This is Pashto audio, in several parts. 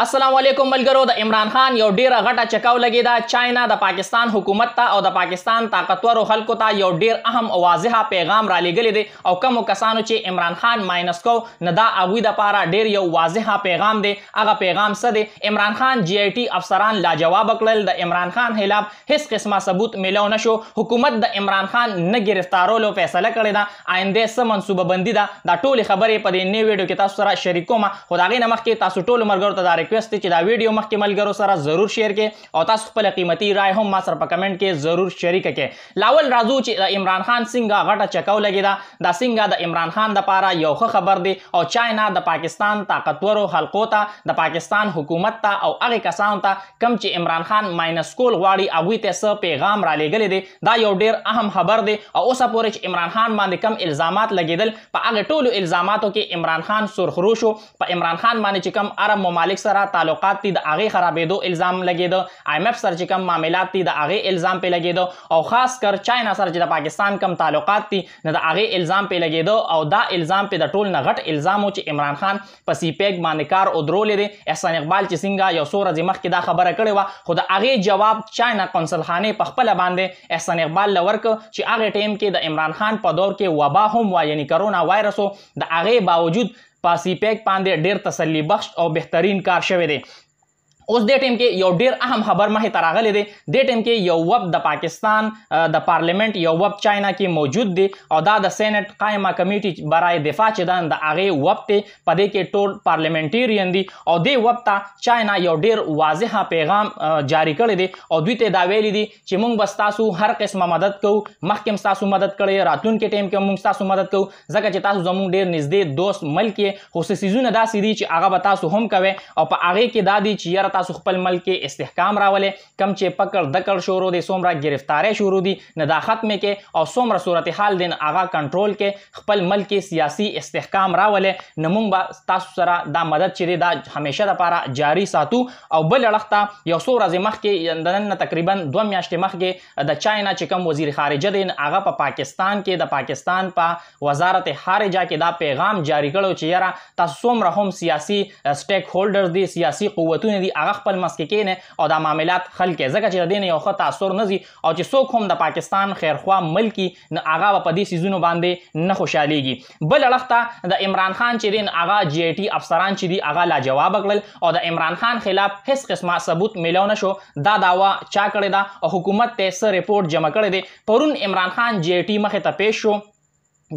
السلام علیکم ملګرو. د عمران خان یو ډیره غټه چکاو لګیدا. چاینا د پاکستان حکومت ته او د پاکستان طاقتورو خلکو ته یو ډیر اهم او واضحه پیغام را لېږلی دی او کومو کسانو چې عمران خان ماینس کو نه دا هغوی دپاره ډیر یو واضحه پیغام دی. هغه پیغام څه دی؟ عمران خان جی آی ټي افسران لاجواب کړل. د عمران خان خلاف هیڅ قسمه ثبوت میلو نشو. حکومت د عمران خان نه گرفتارولو فیصله کړې ده. آینده څه منصوبه بندي ده، دا ټولې خبرې په دې نوي ویډیو کې تاسو سره شریکوم. خو د هغې نه مخکې تاسو ټولو ملګرو ته دا ریکویسټ دی چې دا ویډیو مخکې ملګرو سره ضرور شیر کړئ او تاسو خپل قیمتي رائے هم ما سره په کمنټ کې ضرور شریک کړئ. لاول راځو چې د عمران خان څنګه غټه چکاو لګیدا. دا څنګه د عمران خان دپاره یو ښه خبر دی او چاینا د پاکستان طاقتورو حلقو ته، د پاکستان حکومت ته او هغې کسانو ته کم چې عمران خان ماینس کول غواړي هغوی ته څه پیغام را لیږلی دی. دا یو ډیر اهم خبر دی او اوسه پورې چې عمران خان باندې کم الزامات لګېدل، په هغې ټولو الزاماتو کې عمران خان سرخرو شو. په عمران خان باندې چې کم عرب ممالک سره تعلقات دي د هغې خرابېدو الزام لګېده. آی ایم ایف سره چې کم معاملات دي د هغې الزام پې لګېده او خاص کر چاینا سره چې د پاکستان کم تعلقات دي نو د هغې الزام پې لګېده او دا الزام پې د ټول نه غټ الزام و چې عمران خان په سی پیک باندې کار ودرولی دی. احسان اقبال چې څنګه یو څو ورځې مخکې دا خبره کړې وه خو د هغې جواب چاینا قونسل خانې په خپله باندې احسان اقبال له ورکړه چې هغې ټیم کې د عمران خان په دور کې وبا هم وه، یعنی کرونا وایرس و. د هغې باوجود په سی پیک باندې ډیر تسلی بخش او بهترین کار شوی دی. اوس دې ټیم کې یو ډیر اهم خبر مخې ته راغلی دی. دې ټیم کې یو وفد د پاکستان د پارلیمنت یو وفد چاینا کې موجود دی او دا د سینټ قائمه کمیټي برای دفاع چې ده د هغې وفد دی. په دې کې ټول پارلیمنټیرین دي او دې وفد ته چاینا یو ډیر واضحه پیغام جاری کړی دی او دوی ته دا ویلی دي چې موږ به ستاسو هر قسمه مدد کوو. مخکې هم ستاسو مدد کړی، راتلونکي ټیم کې هم موږ ستاسو مدد کوو ځکه چې تاسو زموږ ډیر نږدې دوست ملک یې. خو څه څیزونه داسې دي چې هغه به تاسو هم کوئ او په هغې کې دا دي چې یاره تاسو خپل ملک کې استحکام راولئ. کم چې پکړ دکړ شروع دی، څومره گرفتارۍ شروع دي نه دا ختمې کې او څومره صورتحال دی هغه کنټرول کې، خپل ملک کې سیاسي استحکام راولئ. نو موږ به تاسو سره دا مدد چې دی دا همیشه دپاره جاري ساتو. او بل اړخ ته یو څو ورځې مخکې د نن نه تقریبا 2 میاشتې مخکې د چاینا چې کوم وزیر خارجه دی هغه په پاکستان کې د پاکستان په وزارت خارجه کې دا پیغام جاری کړی چې یاره تاسو څومره هم سیاسي سټیک هولډرز دي، سیاسي قوتونه دي، هغه خپل منځ کې کښېنئ او دا معاملات حل کړئ ځکه چې د دې نه یو ښه تاثر نه ځي او چې څوک هم د پاکستان خیرخوا ملکي نو هغه به په دې څیزونو باندې نه خوشحالیږي. بل اړخ ته د عمران خان چې دی هغه جی آی ټي افسران چې دي هغه لاجواب کړل او د عمران خان خلاف هیڅ قسمه ثبوت میلو نشو. دا دعوه چا کړې ده او حکومت ته څه رپورټ جمع کړی دی؟ پرون عمران خان جی آی ټي مخې ته پیش شو.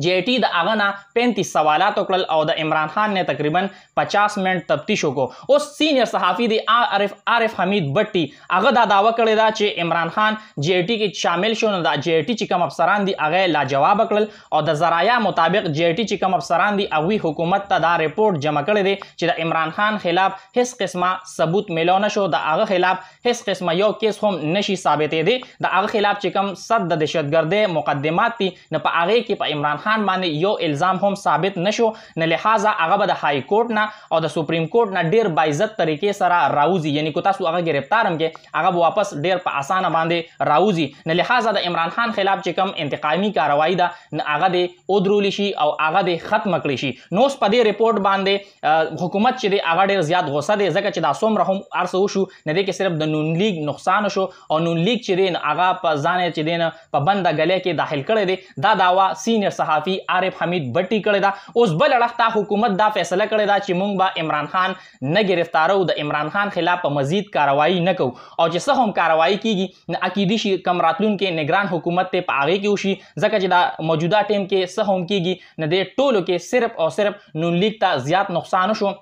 جی آی ټي د هغه نه 35 سوالات وکړل او د عمران خان نه تقریبا 50 منټ تفتیش وکړو. اوس سینیر صحافي دی عارف حمید بټي هغه دا دعوه کړې ده چې عمران خان جی آی ټي کې شامل شو. نو د جی آی ټي چې کوم افسران دي هغه لاجواب کړل او د ذرایع مطابق جی آی ټي چې کوم افسران دي هغوی حکومت ته دا رپورټ جمع کړی دی چې د عمران خان خلاف هیڅ قسمه ثبوت میلو نشو، د هغه خلاف هیڅ قسمه یو کیس هم نشي ثابتېدی. د هغه خلاف چې کوم صد د دهشتګردۍ مقدمات دي نو په هغې کې په عمران خان باندې یو الزام هم ثابت نشو. نه لحاظه هغه به د های کورټ نه او د سپریم کورټ نه ډیر باعزت طریقې سره راوځي، یعنی که تاسو هغه گرفتار هم کې هغه به واپس ډیر په اسانه باندې راوځي. نه لحاظه د عمران خان خلاف چې کوم انتقامي کاروایی ده نه هغه دې ودرولی شي او هغه دې ختمه کړی شي. نو اوس په دې رپورټ باندې حکومت چې دی هغه ډیر زیات غوسه دی ځکه چې دا څومره هم هر څه وشو نه دی کې صرف د نون لیگ نقصان شو او نون لیگ چې دی هغه په ځان چې دی په بنده ګلۍ کې داخل کړی دی. دا دعوه سینیر صحافي عارف حمید بټي کړی ده. اوس بل اړخ ته حکومت دا فیصله کړې ده چې موږ به عمران خان نه گرفتارو، د عمران خان خلاف په مزید کاروایی نه کوو او چې څه هم کاروایی کیږي نه عقیدي شي کم راتلونکي نگران حکومت ته په هغې کې وشي ځکه چې دا موجوده ټیم کې څه هم کیږي نه دې ټولو کې صرف او صرف نون لیگ ته زیات نقصان شو.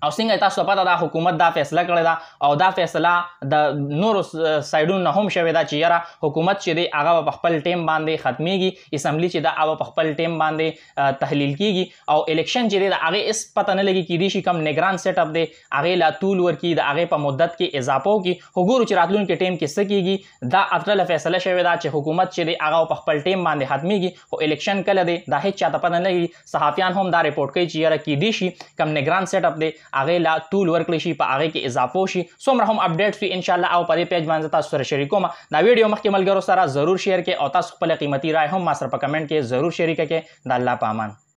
او څنګه تاسو پته ده حکومت دا فیصله کړې ده او دا فیصله د نورو سایډونو نه هم شوې ده چې یاره حکومت چې دی هغه په خپل ټیم باندې ختمیږي، اسمبلی چې ده هغه په خپل ټیم باندې تحلیل کیږي او الیکشن چې دی د هغې هېڅ پته نه لګي کیدی شي کم نگران سیټ اپ دی هغې لا طول ورکړي، د هغې په مدت کې اضافه وکړي. خو ګورو چې راتلونکي ټیم کې څه کیږي. دا اتله فیصله شوې ده چې حکومت چې دی هغه په خپل ټیم باندې ختمیږي خو الیکشن کله دی دا هېڅ چاته پته نه لګي. صحافیان هم دا رپورټ کوي چې یاره کیدی شي کم نگران سیټ اپ دی هغې لا طول ورکړی شي، په هغې کې اضافه وشي. څومره هم اپډیټس وي انشاءالله او په دې پیج باندې تاسو سره شریکوم. دا ویډیو مخکې ملګرو سره ضرور شیر کړئ او تاسو خپله قیمتي رائے هم ما سره په کمنټ کې ضرور شریکه کړئ. د الله په امان.